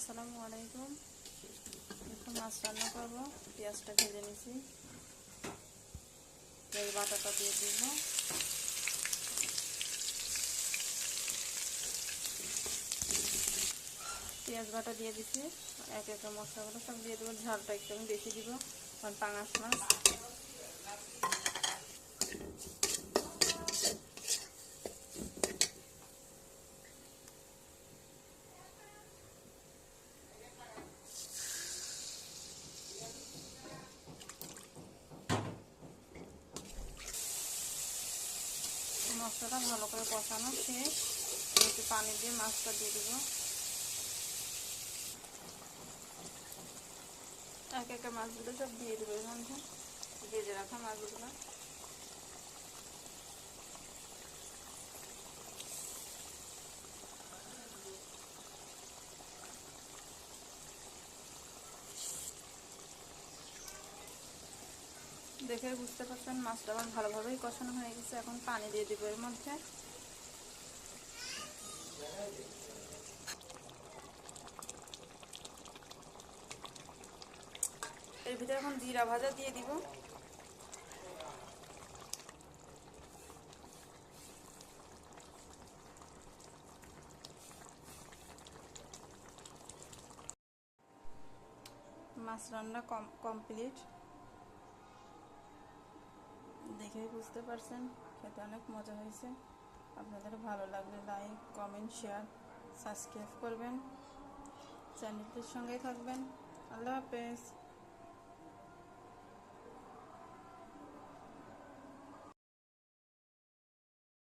আসসালামু আলাইকুম। এখন মাছ রান্না করবো। পেঁয়াজটা ভেজে নিছি, পেঁয়াজ বাটাটা দিয়ে দিব। পেঁয়াজ বাটা দিয়ে দিছি, এক এক মশলাগুলো সব দিয়ে দেবো। ঝালটা একটু আমি বেশি দিব, কারণ পাঙাশ মাছ। মশলাটা ভালো করে কষানো শেষ, একটু পানি দিয়ে মাছটা দিয়ে দিব। এক একটা মাছগুলো সব দিয়ে দেবো এর মধ্যে, ভেজে রাখা মাছগুলো। দেখে বুঝতে পারছেন মাছটা আমার ভালোভাবেই কষানো হয়ে গেছে। এখন পানি দিয়ে দিব এর মধ্যে। এর ভিতরে এখন জিরা ভাজা দিয়ে দিব। মাছ রান্না কমপ্লিট। দেখেই বুঝতে পারছেন খেতে অনেক মজা হয়েছে। আপনাদের ভালো লাগলে লাইক, কমেন্ট, শেয়ার, সাবস্ক্রাইব করবেন। চ্যানেলটির সঙ্গেই থাকবেন। আল্লাহ হাফেজ।